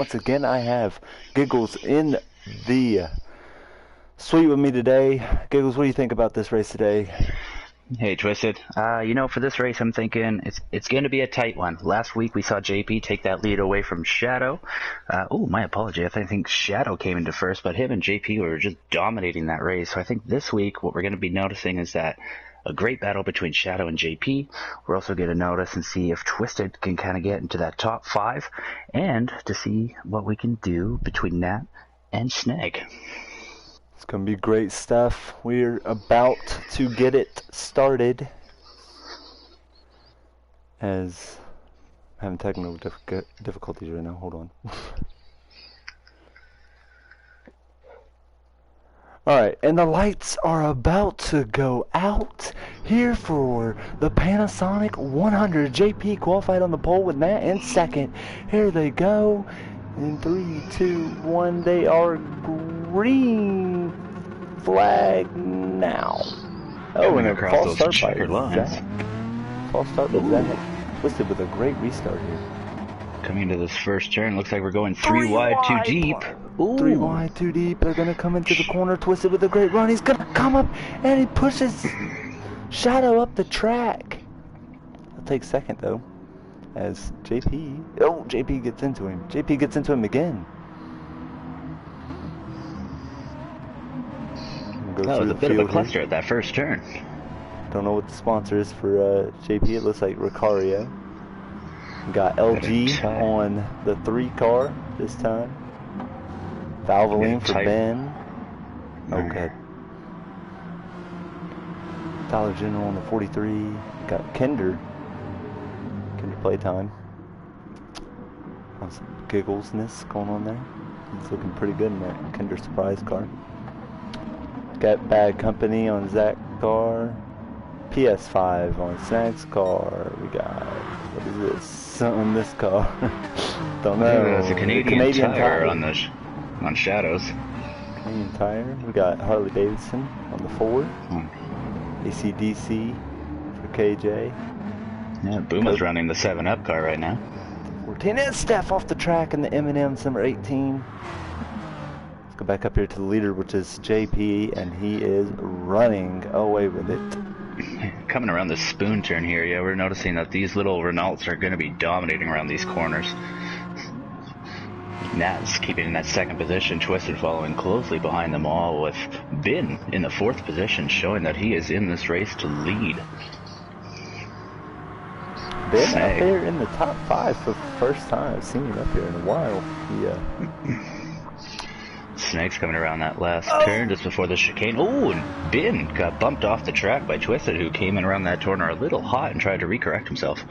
Once again, I have Giggles in the suite with me today. Giggles, what do you think about this race today? Hey, Twisted. For this race, I'm thinking it's going to be a tight one. Last week, we saw JP take that lead away from Shadow. My apology. I think Shadow came into first, but him and JP were just dominating that race. So I think this week, what we're going to be noticing is that a great battle between Shadow and JP. We're also going to notice and see if Twisted can kind of get into that top 5, and to see what we can do between Nat and Snag. It's going to be great stuff. We're about to get it started. As I'm having technical difficulties right now. Hold on. Alright, and the lights are about to go out here for the Panasonic 100. JP qualified on the pole with Matt in second. Here they go. In 3, 2, 1, they are green flag now. Oh, and a false start by Zach. False start by Zach. Twisted with a great restart here. Coming to this first turn, looks like we're going three wide, too deep. Ooh. 3 wide, 2 deep. They're going to come into the corner. Twisted with a great run. He's going to come up, and he pushes Shadow up the track. He'll take second, though, as JP... Oh, JP gets into him. JP gets into him again. That was a bit of a cluster at that first turn. Don't know what the sponsor is for JP. It looks like Ricario. Got LG on the 3 car this time. Valvoline for Ben. Okay. Dollar General on the 43. Got Kinder playtime. Some gigglesness going on there. He's looking pretty good in that Kinder surprise car. Got Bad Company on Zach's car. PS5 on Snag's car. We got, what is this on this car? Don't know. There's a Canadian tire on Shadows. Canadian tire. We got Harley Davidson on the 4. AC/DC for KJ. Yeah, Booma's running the 7-Up car right now. 14 and Steph off the track in the M&M's number 18. Let's go back up here to the leader, which is JP, and he is running away with it. Coming around this spoon turn here, yeah, we're noticing that these little Renaults are going to be dominating around these corners. Nat's keeping in that second position, Twisted following closely behind them all, with Bin in the 4th position, showing that he is in this race to lead. Ben up there in the top 5 for the first time. I've seen him up here in a while. Snake's coming around that last turn just before the chicane. Oh, and Ben got bumped off the track by Twisted, who came in around that corner a little hot and tried to recorrect himself.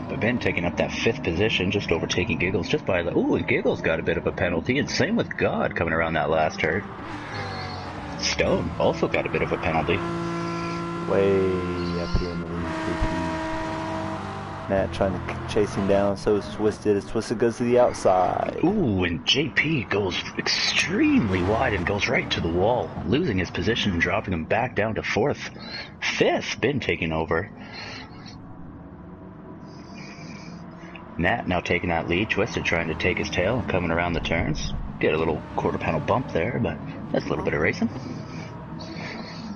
But Ben taking up that 5th position, just overtaking Giggles just by the... Ooh, and Giggles got a bit of a penalty, and same with God coming around that last turn. Stone also got a bit of a penalty. Way up here in the lead. Matt trying to chase him down, so is Twisted as Twisted goes to the outside. Ooh, and JP goes extremely wide and goes right to the wall, losing his position and dropping him back down to 4th. 5th, Ben taking over. Nat now taking that lead, Twisted trying to take his tail and coming around the turns. Get a little quarter panel bump there, but that's a little bit of racing.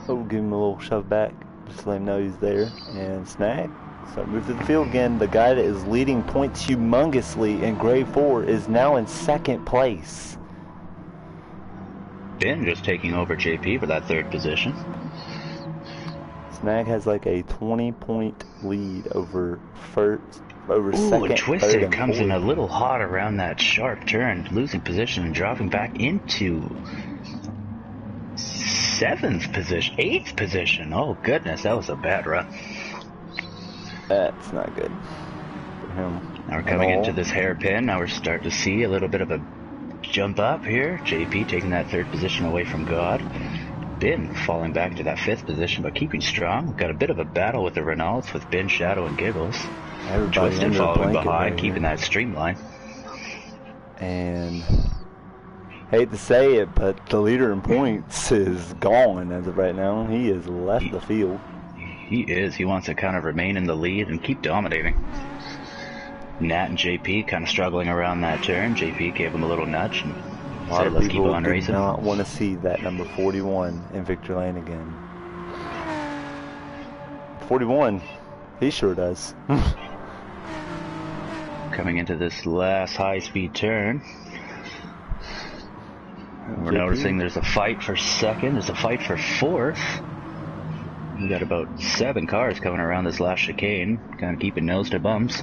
Oh, give him a little shove back, just to let him know he's there. And Snag. So move to the field again. The guy that is leading points humongously in Gr4 is now in 2nd place. Ben just taking over JP for that 3rd position. Snag has like a 20-point lead over Ooh, second. And Twisted comes in a little hot around that sharp turn, losing position and dropping back into 7th position, 8th position. Oh goodness, that was a bad run. That's not good for him. Now we're coming into this hairpin. Now we're starting to see a little bit of a jump up here. JP taking that 3rd position away from God. Ben falling back to that 5th position, but keeping strong. We've got a bit of a battle with the Renaults with Ben, Shadow, and Giggles. Twisted following behind, keeping that streamline. And hate to say it, but the leader in points is gone as of right now. He has left the field. He is. He wants to kind of remain in the lead and keep dominating. Nat and JP kind of struggling around that turn. JP gave him a little nudge and A lot said, of let's keep people on did racing. not want to see that number 41 in Victory Lane again. 41, he sure does. Coming into this last high-speed turn, we're noticing there's a fight for second, there's a fight for fourth. We got about 7 cars coming around this last chicane, kind of keeping nose to bumps.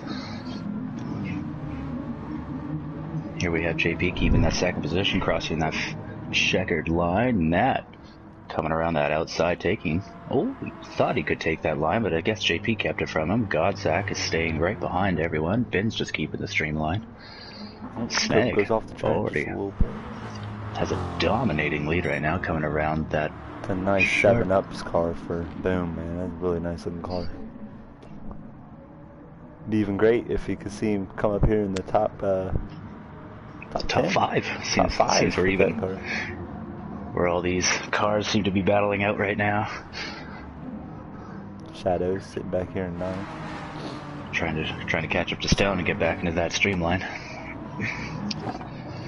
Here we have JP keeping that second position, crossing that checkered line. Nat coming around that outside, taking. Oh, he thought he could take that line, but I guess JP kept it from him. Godzak is staying right behind everyone. Ben's just keeping the streamline. Snag goes off the track already just a little bit. has a dominating lead right now, coming around that. It's a nice 7-Ups car for Boom, man. That's a really nice looking car. It'd be even great if you could see him come up here in the top 5. Seems we're even. Where all these cars seem to be battling out right now. Shadows sitting back here in 9. Trying to catch up to Stone and get back into that streamline.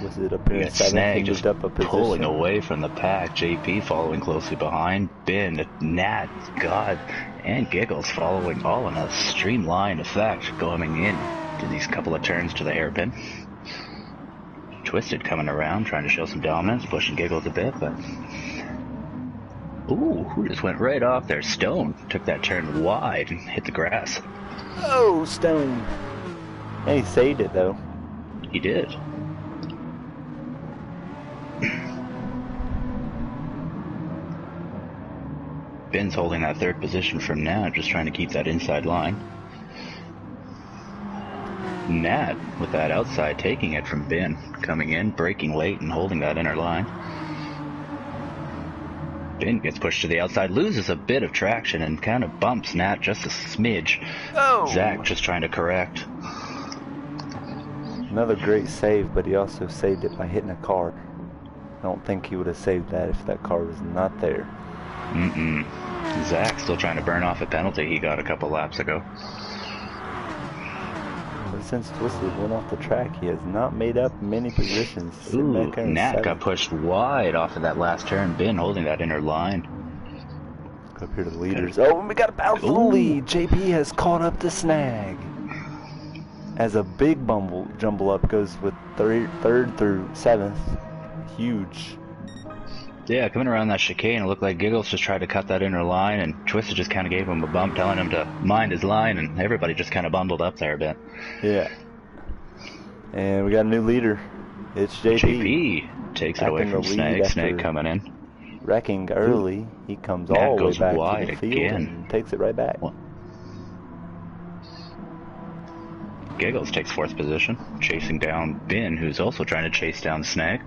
Was it up here in 7th? Snag just up a position. pulling away from the pack. JP following closely behind. Ben, Nat, God, and Giggles following all in a streamline effect, going in to these couple of turns to the hairpin. Twisted coming around, trying to show some dominance, pushing Giggles a bit, but... Ooh, who just went right off there? Stone took that turn wide and hit the grass. Oh, Stone. And he saved it, though. He did. Ben's holding that 3rd position from Nat, just trying to keep that inside line. Nat, with that outside, taking it from Ben, coming in, braking late, and holding that inner line. Ben gets pushed to the outside, loses a bit of traction, and kind of bumps Nat just a smidge. Oh! Zach just trying to correct. Another great save, but he also saved it by hitting a car. I don't think he would have saved that if that car was not there. Zach still trying to burn off a penalty he got a couple laps ago. But since Twisted went off the track, he has not made up many positions. Ooh, Nat got pushed wide off of that last turn. Ben holding that inner line. Go up here to the leaders. Oh, and we got a battle for the lead. JP has caught up to Snag. As a big jumble up goes with 3rd through 7th. Huge. Yeah, coming around that chicane, it looked like Giggles just tried to cut that inner line, and Twisted just kind of gave him a bump, telling him to mind his line, and everybody just kind of bundled up there a bit. Yeah. And we got a new leader. It's JP. JP takes it away from Snag. Snag coming in. Wrecking early. He comes all the way back wide to the field again. and takes it right back. Giggles takes 4th position, chasing down Ben, who's also trying to chase down Snag.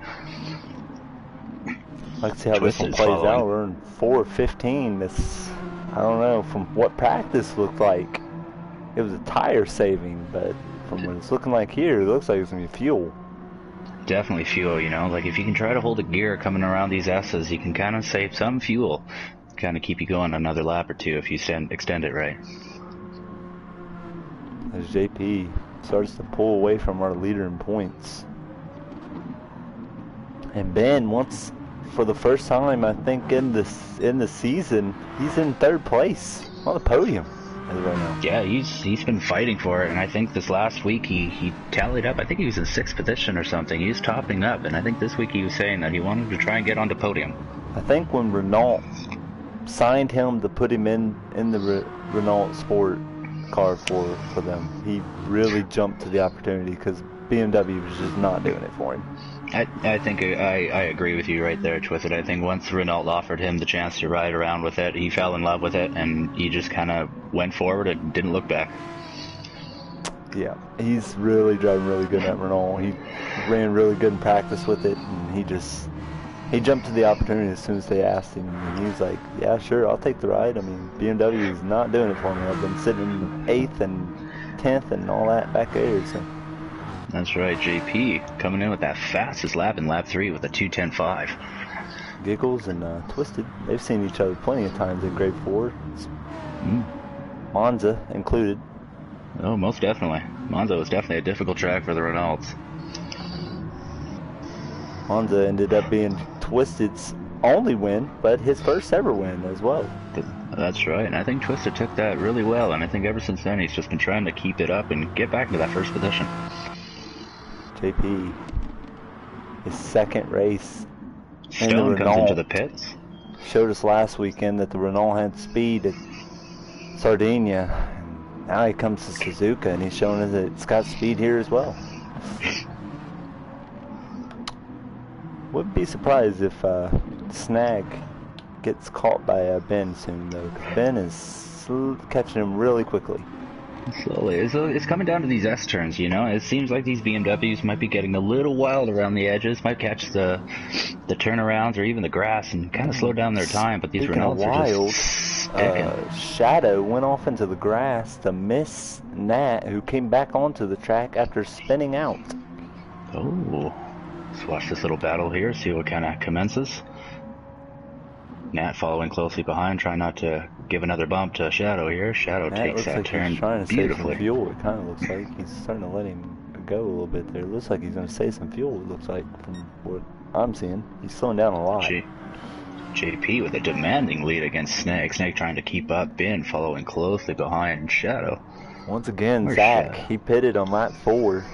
Let's see how this one plays out. We're in 4:15. This, I don't know, from what practice looked like, it was a tire saving, but from what it's looking like here, it looks like it's going to be fuel. Definitely fuel, you know. Like, if you can try to hold a gear coming around these S's, you can kind of save some fuel. Kind of keep you going another lap or two if you extend it right. As JP starts to pull away from our leader in points. And Ben, for the first time, I think in the season, he's in 3rd place on the podium right now. Yeah, he's been fighting for it, and I think this last week he tallied up. I think he was in 6th position or something. He was topping up, and I think this week he was saying that he wanted to try and get on the podium. I think when Renault signed him to put him in the Renault Sport car for them, he really jumped to the opportunity because BMW was just not doing it for him. I think I agree with you right there, Twisted. I think once Renault offered him the chance to ride around with it, he fell in love with it, and he just kind of went forward and didn't look back. Yeah, he's really driving really good at Renault. He ran really good in practice with it, and he jumped to the opportunity as soon as they asked him, and he was like, yeah, sure, I'll take the ride. I mean, BMW is not doing it for me. I've been sitting in 8th and 10th and all that back there, so... That's right, JP coming in with that fastest lap in lap 3 with a 2:10.5. Giggles and Twisted, they've seen each other plenty of times in Gr4. Monza included. Oh, most definitely. Monza was definitely a difficult track for the Renaults. Monza ended up being Twisted's only win, but his first ever win as well. That's right, and I think Twisted took that really well, and I think ever since then he's just been trying to keep it up and get back into that first position. JP, his second race in the Stone comes into Renault, the pits. showed us last weekend that the Renault had speed at Sardinia. And now he comes to Suzuka and he's showing us that it's got speed here as well. Wouldn't be surprised if Snag gets caught by Ben soon, though, because Ben is catching him really quickly. Slowly. It's coming down to these S turns, you know? It seems like these BMWs might be getting a little wild around the edges, might catch the turnarounds or even the grass and kind of slow down their time, but these Renaults are just sticking. Shadow went off into the grass to miss Nat, who came back onto the track after spinning out. Oh, let's watch this little battle here, see what kind of commences. Nat following closely behind, trying not to give another bump to Shadow here. Shadow takes that turn trying to beautifully. save some fuel. It kind of looks like he's starting to let him go a little bit there. It looks like he's going to save some fuel, it looks like, from what I'm seeing. He's slowing down a lot. JP with a demanding lead against Snake. Snake trying to keep up. Ben following closely behind Shadow. Once again, Where's Zach, Shadow? he pitted on lap 4.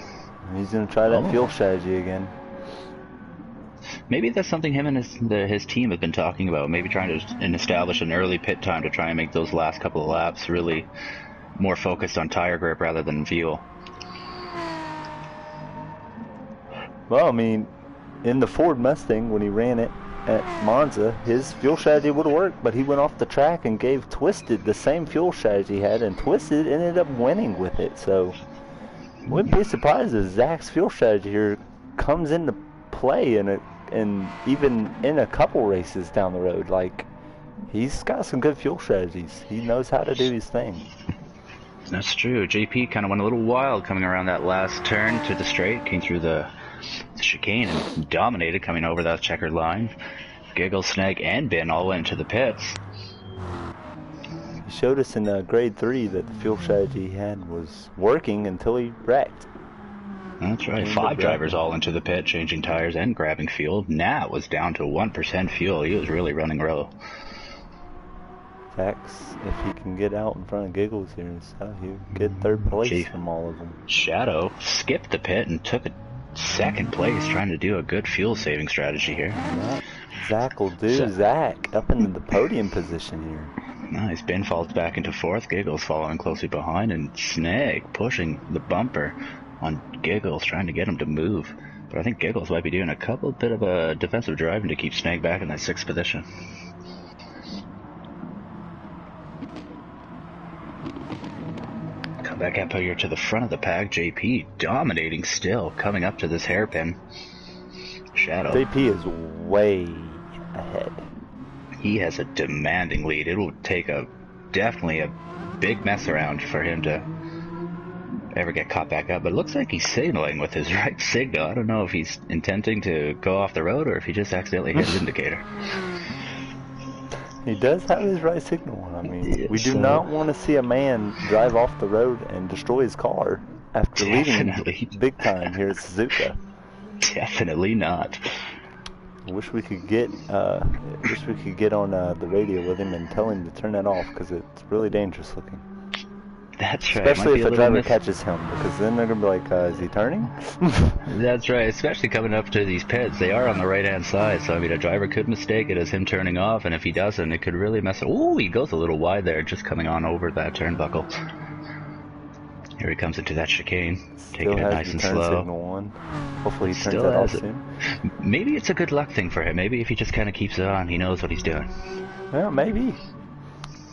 He's going to try that fuel strategy again. Maybe that's something him and his team have been talking about. Maybe trying to establish an early pit time to try and make those last couple of laps really more focused on tire grip rather than fuel. Well, I mean, in the Ford Mustang, when he ran it at Monza, his fuel strategy would have worked, but he went off the track and gave Twisted the same fuel strategy he had, and Twisted ended up winning with it. So, wouldn't be surprised if Zach's fuel strategy here comes into play and even in a couple races down the road. Like, he's got some good fuel strategies. He knows how to do his thing. That's true. JP kind of went a little wild coming around that last turn to the straight, came through the chicane and dominated coming over that checkered line. Giggle, Snag, and Ben all went to the pits. He showed us in grade 3 that the fuel strategy he had was working until he wrecked. That's right. 5 drivers all into the pit, changing tires and grabbing fuel. Nat was down to 1% fuel. He was really running low. Zax, if he can get out in front of Giggles here and stuff, he'll get third place from all of them. Shadow skipped the pit and took a second place, trying to do a good fuel saving strategy here. Yeah, Zach will do Zach up into the podium position here. Nice. Ben falls back into 4th. Giggles following closely behind, and Snag pushing the bumper on Giggles, trying to get him to move. But I think Giggles might be doing a bit of a defensive driving to keep Snag back in that 6th position. Come back up here to the front of the pack. JP dominating still, coming up to this hairpin. Shadow. JP is way ahead. He has a demanding lead. It will take definitely a big mess around for him to ever get caught back up, but it looks like he's signaling with his right signal. I don't know if he's intending to go off the road or if he just accidentally hit his indicator. He does have his right signal. I mean, we do not want to see a man drive off the road and destroy his car after leading big time here at Suzuka. Definitely not. Wish we could get on the radio with him and tell him to turn that off, because it's really dangerous looking. That's right. Especially if a driver catches him, because then they're going to be like, is he turning? That's right, especially coming up to these pits. They are on the right-hand side, so I mean, a driver could mistake it as him turning off, and if he doesn't, it could really mess up. Ooh, he goes a little wide there, just coming on over that turnbuckle. Here he comes into that chicane, taking it nice and slow. Signal on. Hopefully he turns that off soon. Maybe it's a good luck thing for him. Maybe if he just kind of keeps it on, he knows what he's doing. Yeah, maybe.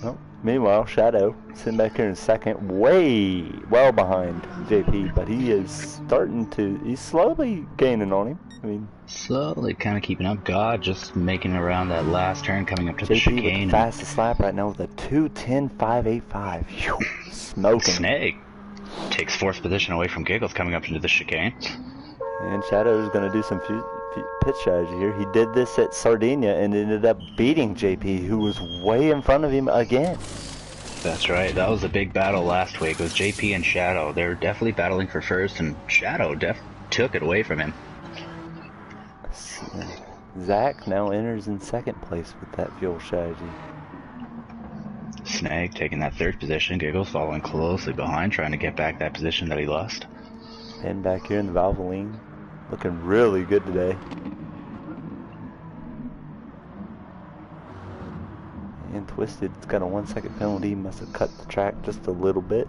Well, meanwhile, Shadow sitting back here in 2nd, way well behind JP, but he is he's slowly gaining on him. I mean, slowly kind of keeping up. God just making around that last turn, coming up to the chicane. JP with the fastest lap right now with a 2:10.585. Phew, smoking. Snake takes 4th position away from Giggles coming up into the chicane. And Shadow is going to do some pit strategy here. He did this at Sardinia and ended up beating JP, who was way in front of him again. That's right. That was a big battle last week. It was JP and Shadow. They're definitely battling for first, and Shadow took it away from him. Zach now enters in second place with that fuel strategy. Snag taking that third position. Giggles following closely behind, trying to get back that position that he lost. And back here in the Valvoline, looking really good today. And Twisted, it's got a 1 second penalty, must have cut the track just a little bit.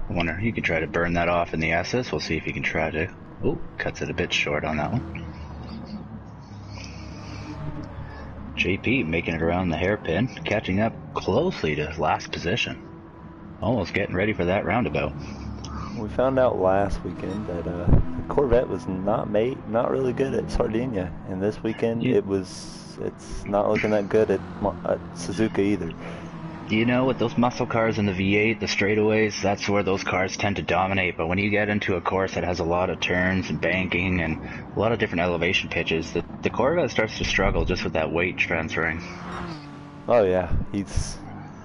I wonder, he could try to burn that off in the SS. We'll see if he can try to. Oh, cuts it a bit short on that one. JP making it around the hairpin, catching up closely to last position. Almost getting ready for that roundabout. We found out last weekend that the Corvette was not really good at Sardinia, and this weekend it's not looking that good at Suzuka either. You know, with those muscle cars in the V8, the straightaways, that's where those cars tend to dominate. But when you get into a course that has a lot of turns and banking and a lot of different elevation pitches, the Corvette starts to struggle just with that weight transferring. Oh yeah, you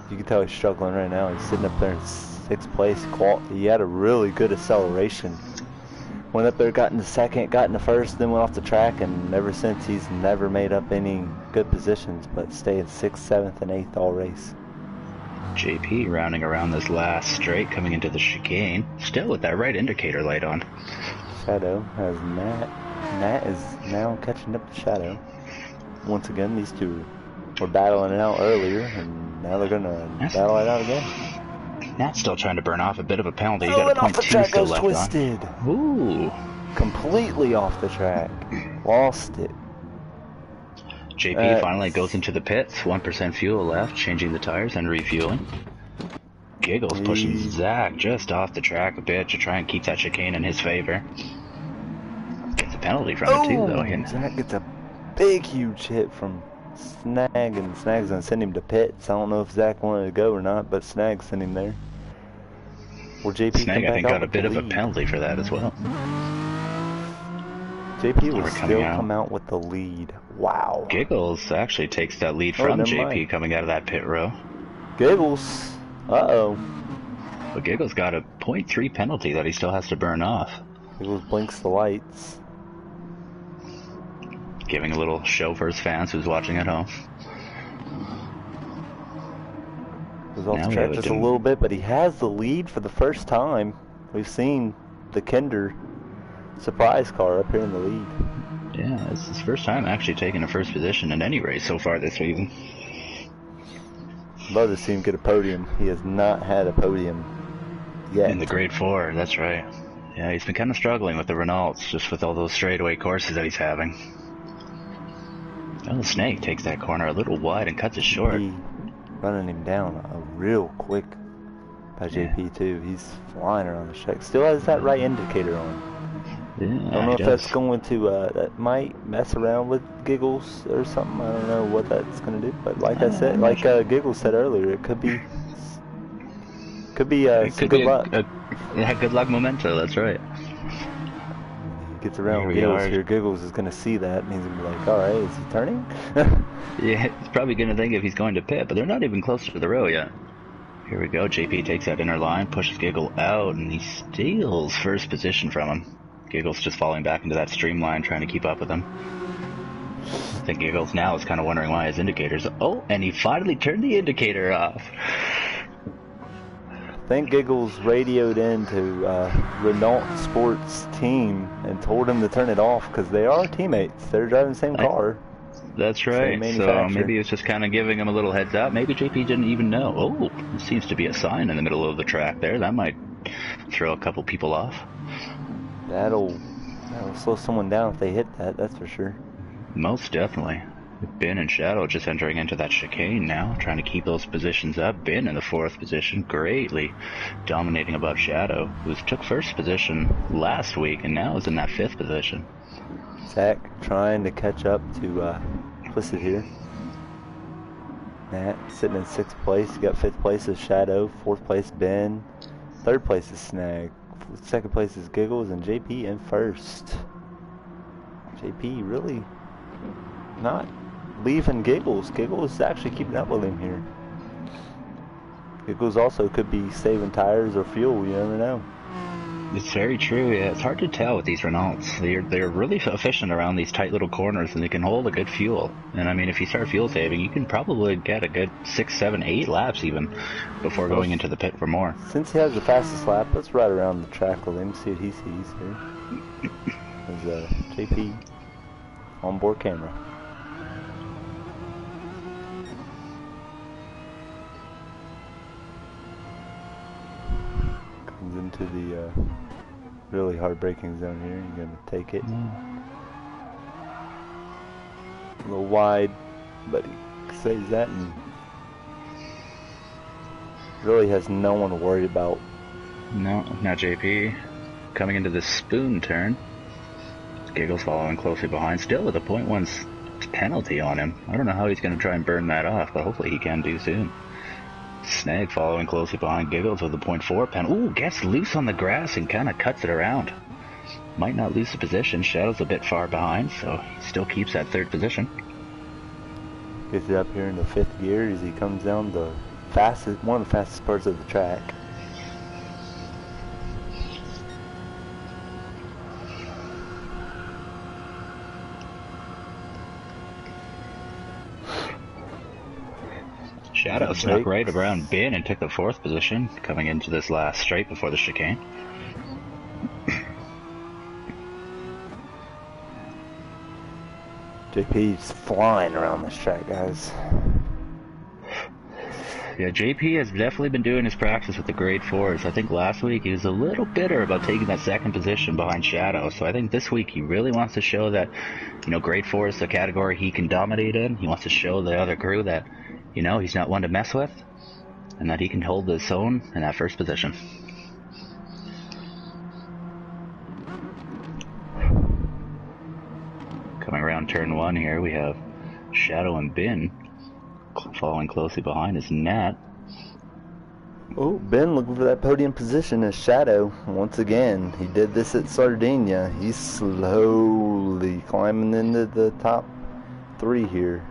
can tell he's struggling right now. He's sitting up there in 6th place. He had a really good acceleration. Went up there, got into second, got into first, then went off the track, and ever since he's never made up any good positions, but stayed 6th, 7th, and 8th all race. JP rounding around this last straight, coming into the chicane, still with that right indicator light on. Shadow has Nat. Nat is now catching up to Shadow. Once again, these two were battling it out earlier, and now they're going to battle it out again. Nat's still trying to burn off a bit of a penalty. He Oh, got a and off the track still goes left Twisted. On. Ooh. Completely off the track. Lost it. JP finally goes into the pits, 1% fuel left, changing the tires and refueling. Giggles pushing Zach just off the track a bit to try and keep that chicane in his favor. Gets a penalty from it too, though. Zach gets a big, huge hit from Snag, and Snag's going to send him to pits. I don't know if Zach wanted to go or not, but Snag sent him there. Well, JP Snag, I think, got a bit of a penalty for that as well. JP will still come out with the lead. Wow. Giggles actually takes that lead from JP coming out of that pit row. Giggles. Uh-oh. But Giggles got a 0.3 penalty that he still has to burn off. Giggles blinks the lights. Giving a little show for his fans who's watching at home. Goes off the track just a little bit, but he has the lead for the first time. We've seen the Kinder surprise car up here in the lead. Yeah, it's his first time actually taking a first position in any race so far this season. Love to see him get a podium. He has not had a podium yet. In the Gr4, that's right. Yeah, he's been kind of struggling with the Renaults, just with all those straightaway courses that he's having. Oh, the Snake takes that corner a little wide and cuts it short. Running him down real quick by JP too. He's flying around the track. Still has that right indicator on. Yeah, I don't know if that's going to, that might mess around with Giggles or something. I don't know what that's going to do. But like I said, like Giggles said earlier, it could be some good luck. Yeah, good luck memento, that's right. Gets around Giggles here. Giggles is going to see that and he's going to be like, alright, is he turning? Yeah, he's probably going to think if he's going to pit, but they're not even close to the row yet. Here we go, JP takes that inner line, pushes Giggle out, and he steals first position from him. Giggles just falling back into that streamline, trying to keep up with him. I think Giggles now is kind of wondering why his indicators... Oh, and he finally turned the indicator off. I think Giggles radioed into Renault Sports team and told him to turn it off because they are teammates. They're driving the same car. That's right. So maybe he was just kind of giving him a little heads up. Maybe JP didn't even know. Oh, there seems to be a sign in the middle of the track there. That might throw a couple people off. That'll slow someone down if they hit that, that's for sure. Most definitely. Ben and Shadow just entering into that chicane now, trying to keep those positions up. Ben in the 4th position, greatly dominating above Shadow, who took first position last week and now is in that 5th position. Zach trying to catch up to Twisted here. Matt sitting in 6th place. You got 5th place is Shadow, 4th place Ben, 3rd place is Snag. 2nd place is Giggles, and JP in 1st. JP really not leaving Giggles. Giggles is actually keeping up with him here. Giggles also could be saving tires or fuel. You never know. It's very true. Yeah, it's hard to tell with these Renaults. They're really efficient around these tight little corners, and they can hold a good fuel. And I mean, if you start fuel saving, you can probably get a good 6, 7, 8 laps even before going into the pit for more. Since he has the fastest lap, let's ride around the track with him, see what he sees here. There's JP onboard camera. Comes into the really hard braking zone here. You're gonna take it. A little wide, but he says that and really has no one to worry about. No, now JP coming into the spoon turn. Giggles following closely behind, still with a 0.1 penalty on him. I don't know how he's going to try and burn that off, but hopefully he can do soon. Snag following closely behind Giggles with a 0.4 pen. Ooh, gets loose on the grass and kind of cuts it around. Might not lose the position. Shadow's a bit far behind, so he still keeps that 3rd position. Gets it up here in the 5th gear as he comes down the fastest, one of the fastest parts of the track. Shadow snuck right around Bin and took the 4th position coming into this last straight before the chicane. JP's flying around this track, guys. Yeah, JP has definitely been doing his practice with the grade 4s. I think last week he was a little bitter about taking that 2nd position behind Shadow. So I think this week he really wants to show that, you know, grade 4 is the category he can dominate in. He wants to show the other crew that, you know, he's not one to mess with, and that he can hold his own in that 1st position. Coming around turn 1 here, we have Shadow and Bin. Following closely behind is Nat. Oh, Ben looking for that podium position as Shadow. Once again, he did this at Sardinia. He's slowly climbing into the top 3 here.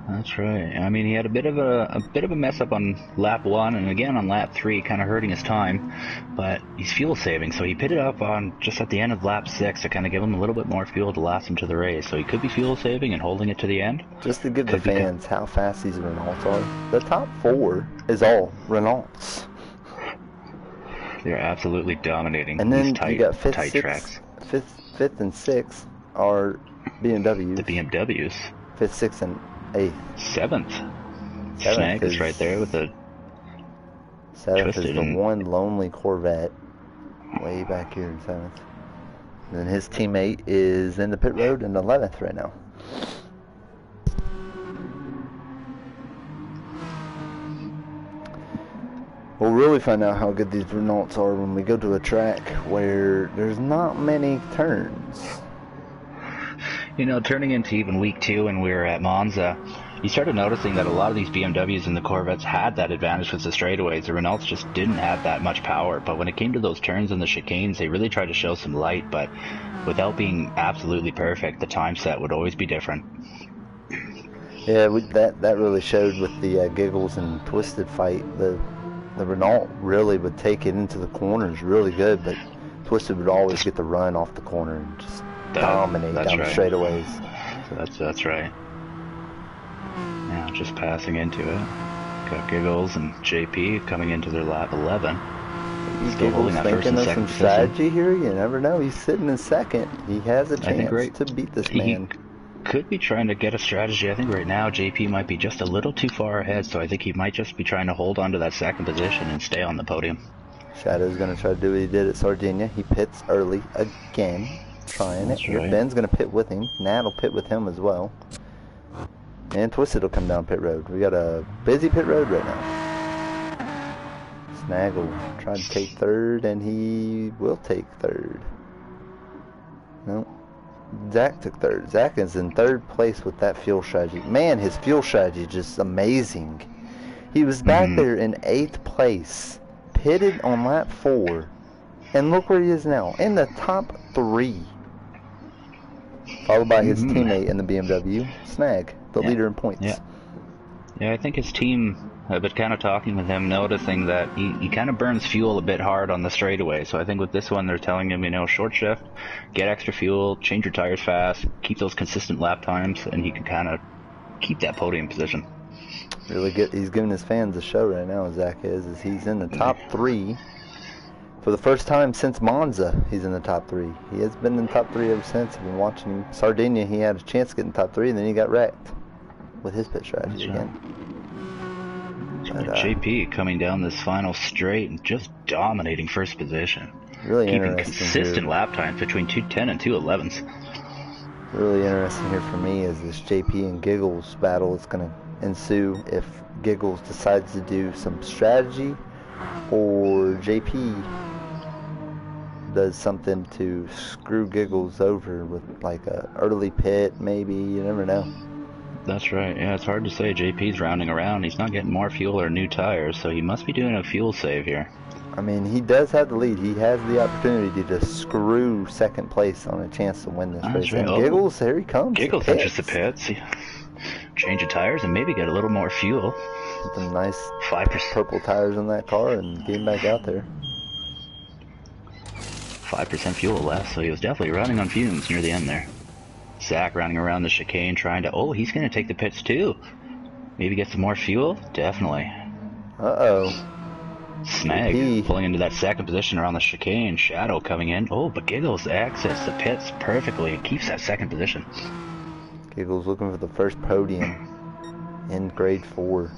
That's right. I mean, he had a bit of a mess up on lap 1 and again on lap 3, kind of hurting his time. But he's fuel saving, so he pitted up on just at the end of lap 6 to kind of give him a little bit more fuel to last him to the race. So he could be fuel saving and holding it to the end. Just to give the fans how fast these Renaults are, the top 4 is all Renaults. They're absolutely dominating and then these tight, you got tight tracks. Fifth and 6th are BMWs. The BMWs. 5th, 6th, and 8th. 7th. Snag is right there with the 7th is the one lonely Corvette way back here in 7th. And then his teammate is in the pit road in 11th right now. We'll really find out how good these Renaults are when we go to a track where there's not many turns. You know, turning into even week 2 when we were at Monza, you started noticing that a lot of these BMWs and the Corvettes had that advantage with the straightaways. The Renaults just didn't have that much power, but when it came to those turns and the chicanes, they really tried to show some light, but without being absolutely perfect, the time set would always be different. Yeah, that really showed with the Giggles and Twisted fight. The Renault really would take it into the corners really good, but Twisted would always get the run off the corner and just dominate down the straightaways. So that's right. Now just passing into it. Got Giggles and JP coming into their lap 11. Still holding that first and second position. Strategy here, you never know. He's sitting in 2nd. He has a chance to beat this man. He could be trying to get a strategy. I think right now JP might be just a little too far ahead, so I think he might just be trying to hold on to that 2nd position and stay on the podium. Shadow's going to try to do what he did at Sardinia. He pits early again, trying it. Right. Ben's going to pit with him. Nat will pit with him as well. And Twisted will come down pit road. We got a busy pit road right now. Snag will try to take 3rd, and he will take 3rd. Nope. Zach took 3rd. Zach is in 3rd place with that fuel strategy. Man, his fuel strategy is just amazing. He was back there in 8th place, pitted on lap 4, and look where he is now, in the top 3. Followed by his teammate in the BMW, Snag, the leader in points. Yeah, I think his team I've been kind of talking with him, noticing that he kind of burns fuel a bit hard on the straightaway. So I think with this one, they're telling him, short shift, get extra fuel, change your tires fast, keep those consistent lap times, and he can kind of keep that podium position. Really good. He's giving his fans a show right now, Zach is he's in the top 3. For the first time since Monza, he's in the top 3. He has been in the top 3 ever since. I've been watching Sardinia. He had a chance to get in the top 3, and then he got wrecked with his pit strategy again. But, JP coming down this final straight and just dominating first position. Really keeping interesting. Consistent here. Lap times between 2:10 and 2:11s. Really interesting here for me is this JP and Giggles battle is going to ensue if Giggles decides to do some strategy or JP does something to screw Giggles over with like a early pit, maybe. You never know. That's right. Yeah, it's hard to say. JP's rounding around. He's not getting more fuel or new tires, so he must be doing a fuel save here. I mean, he does have the lead. He has the opportunity to screw second place on a chance to win this race. Right. And Giggles, here he comes. Giggles enters the pits. Change the tires and maybe get a little more fuel. Put some nice 5% purple tires on that car and get him back out there. 5% fuel left, so he was definitely running on fumes near the end there. Zach running around the chicane trying to... Oh, he's going to take the pits too. Maybe get some more fuel? Definitely. Uh-oh. Snag pulling into that second position around the chicane. Shadow coming in. Oh, but Giggles exits the pits perfectly and keeps that second position. Giggles looking for the first podium in grade 4.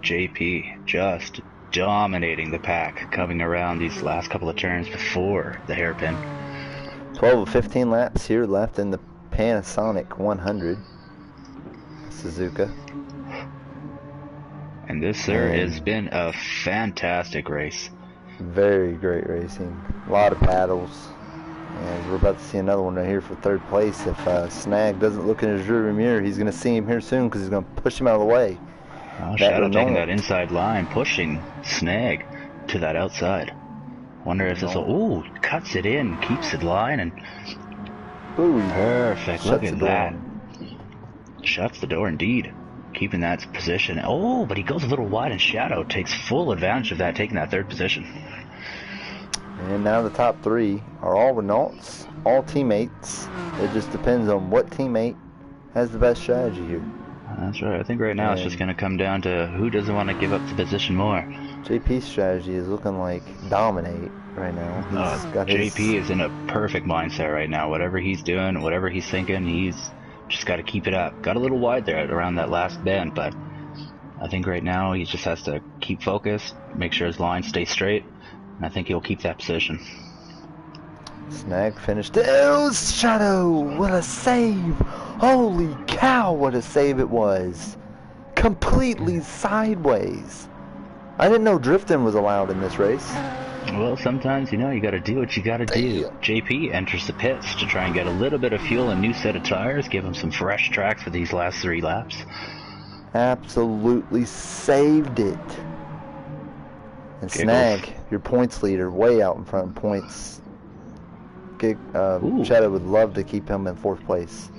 JP just dominating the pack coming around these last couple of turns before the hairpin. 12 of 15 laps here left in the Panasonic 100 Suzuka. And this, sir, has been a fantastic race. Very great racing. A lot of battles. And we're about to see another one right here for third place. If Snag doesn't look in his rearview mirror, he's going to see him here soon because he's going to push him out of the way. Oh, Shadow taking that inside line, pushing Snag to that outside. Wonder if this will... Ooh, cuts it in, keeps it line, and... Ooh, perfect, look at that. Shuts the door indeed. Keeping that position. Oh, but he goes a little wide, and Shadow takes full advantage of that, taking that third position. And now the top 3 are all Renaults, all teammates. It just depends on what teammate has the best strategy here. That's right. I think right now it's just going to come down to who doesn't want to give up the position more. JP's strategy is looking like dominate right now. JP is in a perfect mindset right now. Whatever he's doing, whatever he's thinking, he's just got to keep it up. Got a little wide there around that last bend, but I think right now he just has to keep focused, make sure his line stays straight, and I think he'll keep that position. Snag finished. Oh, Shadow! What a save! Holy cow, what a save it was! Completely sideways. I didn't know drifting was allowed in this race. Well, sometimes, you gotta do what you gotta do. JP enters the pits to try and get a little bit of fuel and a new set of tires, give him some fresh tracks for these last 3 laps. Absolutely saved it. And Snag, your points leader, way out in front of points. Shadow would love to keep him in 4th place.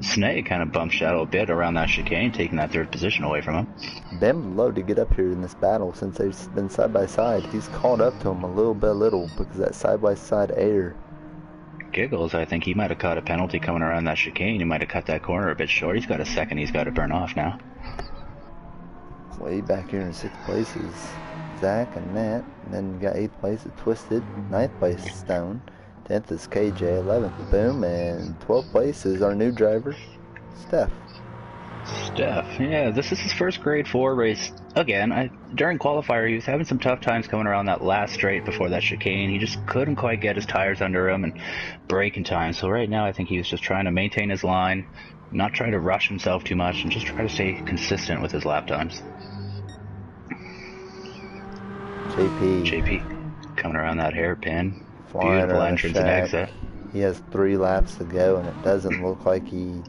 Snag kind of bumped Shadow a bit around that chicane, taking that 3rd position away from him. Ben would love to get up here in this battle since they've been side by side. He's caught up to him a little by little because that side by side air. Giggles, I think he might have caught a penalty coming around that chicane. He might have cut that corner a bit short. He's got a second he's got to burn off now. Way back here in 6th place is Zach and Nat. And then you got 8th place at Twisted. 9th place is Stone. 10th is KJ. 11th, Boom. And 12th place is our new driver, Steph. Yeah, this is his first grade 4 race. Again, during qualifier, he was having some tough times coming around that last straight before that chicane. He just couldn't quite get his tires under him and brake in time. So right now, I think he was just trying to maintain his line, not try to rush himself too much, and just try to stay consistent with his lap times. JP coming around that hairpin. Beautiful entrance and exit. He has 3 laps to go, and it doesn't look like he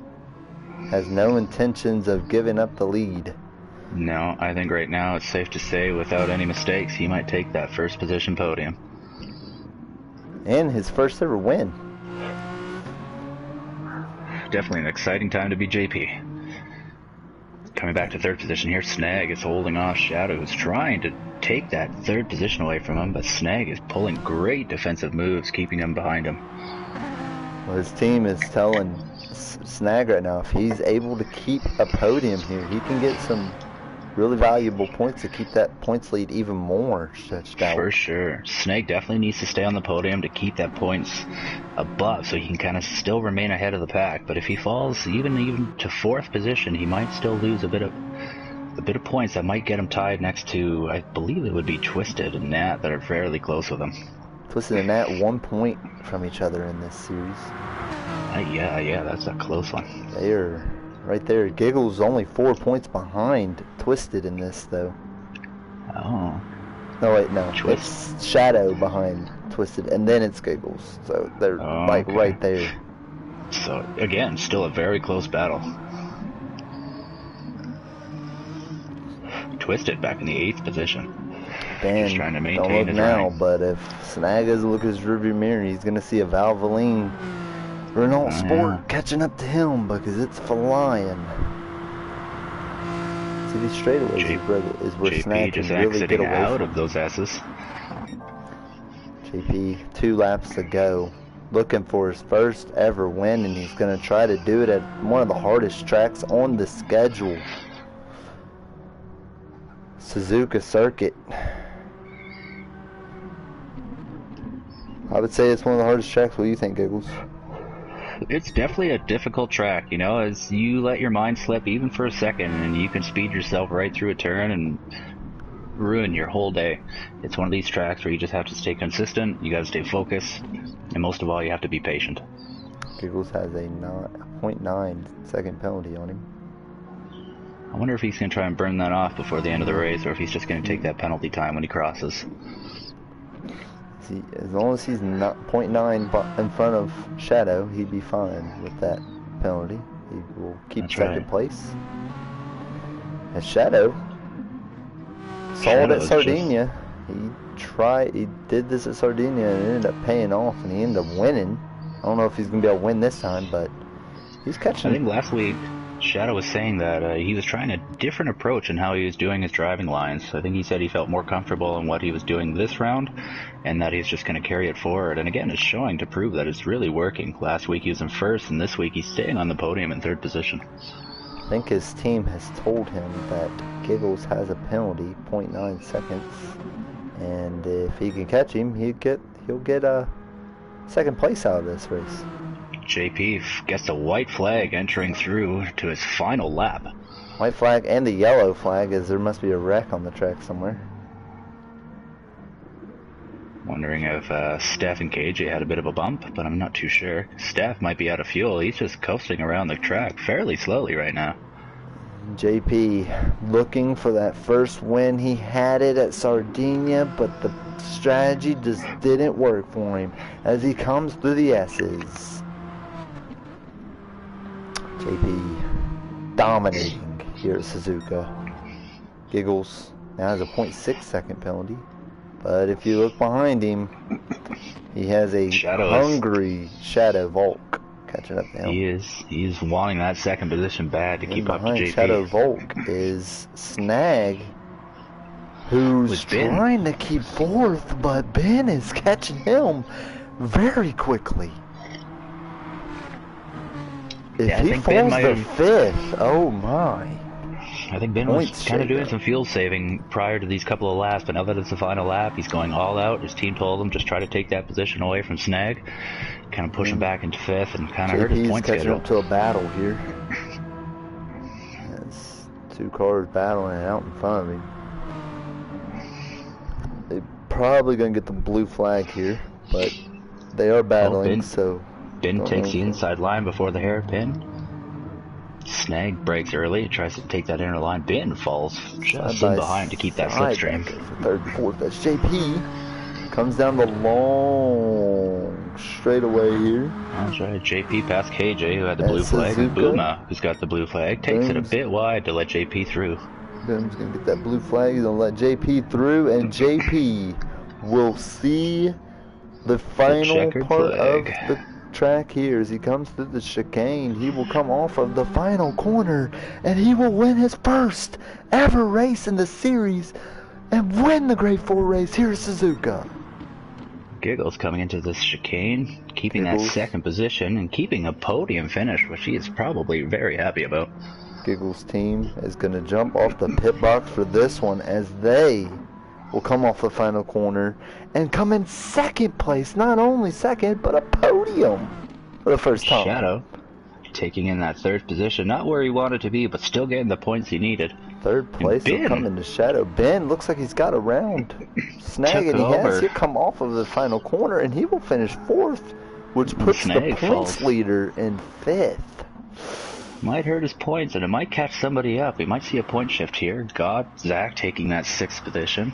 has no intentions of giving up the lead. No, I think right now it's safe to say without any mistakes he might take that first position podium. And his first ever win. Definitely an exciting time to be JP. Coming back to third position here, Snag is holding off Shadow, who's trying to take that third position away from him, but Snag is pulling great defensive moves, keeping him behind him. Well, his team is telling Snag right now, if he's able to keep a podium here, he can get some really valuable points to keep that points lead even more stretched out. For sure. Snag definitely needs to stay on the podium to keep that points above so he can kind of still remain ahead of the pack. But if he falls even to fourth position, he might still lose a bit of points that might get him tied next to, I believe it would be Twisted and Nat, that are fairly close with him. Twisted and Nat 1 point from each other in this series. Yeah, that's a close one. They are right there. Giggles only 4 points behind Twisted in this, though. Oh. No, wait, no. It's Shadow behind Twisted, and then it's Giggles. So they're like right there. So, again, still a very close battle. Twisted back in the 8th position. Ben, just trying to maintain don't look his now, rank. but if Snag doesn't look at his rearview mirror, he's going to see a Valvoline Renault Sport catching up to him because it's flying. See, these straightaways is where JP Snag just can really get exiting away out from of those S's. JP, 2 laps to go. Looking for his first ever win, and he's going to try to do it at one of the hardest tracks on the schedule. Suzuka Circuit. I would say it's one of the hardest tracks. What do you think, Giggles? It's definitely a difficult track, you know, as you let your mind slip even for a second and you can speed yourself right through a turn and ruin your whole day. It's one of these tracks where you just have to stay consistent, you gotta stay focused, and most of all, you have to be patient. Giggles has a 0.9 second penalty on him. I wonder if he's going to try and burn that off before the end of the race, or if he's just going to take that penalty time when he crosses. See, as long as he's not 0.9 in front of Shadow, he'd be fine with that penalty. He will keep second place. And Shadow saw it at Sardinia. He did this at Sardinia and it ended up paying off, and he ended up winning. I don't know if he's going to be able to win this time, but he's catching. I think last week Shadow was saying that he was trying a different approach in how he was doing his driving lines. I think he said he felt more comfortable in what he was doing this round, and that he's just going to carry it forward. And again, it's showing to prove that it's really working. Last week he was in first, and this week he's staying on the podium in third position. I think his team has told him that Giggles has a penalty, 0.9 seconds, and if he can catch him, he'll get a second place out of this race. JP gets a white flag entering through to his final lap. White flag and the yellow flag, as there must be a wreck on the track somewhere. Wondering if Steph and KJ had a bit of a bump, but I'm not too sure. Steph might be out of fuel. He's just coasting around the track fairly slowly right now. JP looking for that first win. He had it at Sardinia, but the strategy just didn't work for him as he comes through the S's. JP dominating here at Suzuka. Giggles now has a 0.6 second penalty, but if you look behind him, he has a hungry Shadow Volk catching up to him. He is wanting that second position bad to keep up to JP. Shadow Volk is Snag, who's trying to keep fourth, but Ben is catching him very quickly. If he falls to fifth, oh my. I think Ben was kind of doing some fuel saving prior to these couple of laps, but now that it's the final lap, he's going all out. His team told him just try to take that position away from Snag, kind of push him back into fifth, and kind of hurt his point schedule. He's catching up to a battle here. That's 2 cars battling out in front of him. They're probably going to get the blue flag here, but they are battling, so... Ben takes the inside line before the hairpin. Snag breaks early, tries to take that inner line. Ben falls just in behind to keep that slipstream. Third and fourth, that's JP. Comes down the long straightaway here. That's right, JP past KJ, who had the blue flag, and Booma, who's got the blue flag, takes it a bit wide to let JP through. Boom's going to get that blue flag, he's going to let JP through, and JP will see the final part of the track here as he comes through the chicane. He will come off of the final corner, and he will win his first ever race in the series and win the Grade 4 race here at Suzuka. Giggles coming into this chicane, keeping Giggles. that second position and keeping a podium finish, which he is probably very happy about. Giggles' team is going to jump off the pit box for this one as they will come off the final corner and come in second place. Not only second, but a podium for the first time. Shadow taking in that third position, not where he wanted to be, but still getting the points he needed. Third place will come into Shadow. Ben looks like he's got a round snag, and he has. He'll come off of the final corner, and he will finish fourth, which puts the points leader in fifth. Might hurt his points, and it might catch somebody up. We might see a point shift here. Zach taking that sixth position.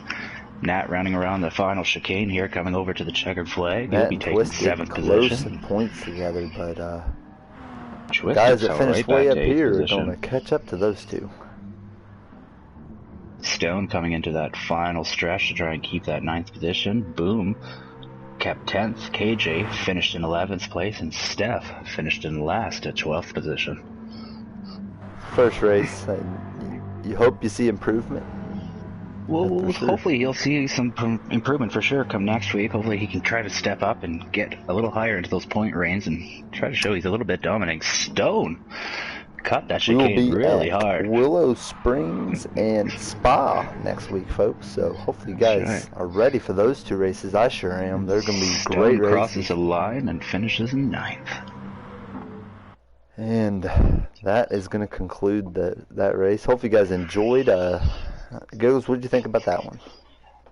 Nat rounding around the final chicane here, coming over to the checkered flag. He'll be taking seventh position. And points together, but Twisted guys that finished way up here are going to catch up to those two. Stone coming into that final stretch to try and keep that ninth position. Boom. Kept 10th. KJ finished in 11th place, and Steph finished in last at 12th position. First race, you hope you see improvement. Well, hopefully he'll see some improvement for sure come next week. Hopefully he can try to step up and get a little higher into those point reigns and try to show he's a little bit dominating. Stone cut that chicane really hard. Willow Springs and Spa next week, folks. So hopefully you guys are ready for those two races. I sure am. They're going to be great races. Crosses the line and finishes in 9th. And that is going to conclude that race. Hopefully you guys enjoyed. Giggles, what did you think about that one?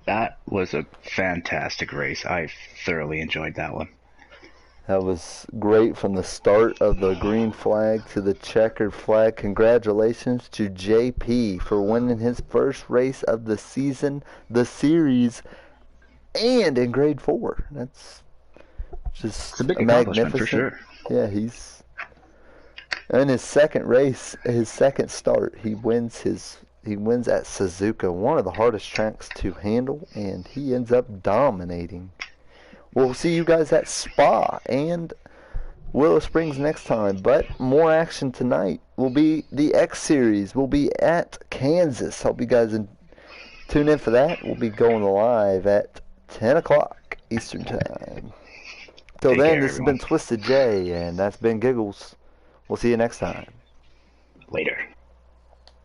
That was a fantastic race. I thoroughly enjoyed that one. That was great from the start of the green flag to the checkered flag. Congratulations to JP for winning his first race of the season, the series, and in grade 4. That's just a big magnificent. For sure. Yeah, he's in his second race, his second start. He wins at Suzuka, one of the hardest tracks to handle, and he ends up dominating. We'll see you guys at Spa and Willow Springs next time, but more action tonight will be the X Series. We'll be at Kansas. Hope you guys tune in for that. We'll be going live at 10 o'clock Eastern Time. Till then, this has been Twisted J, and that's been Giggles. We'll see you next time. Later.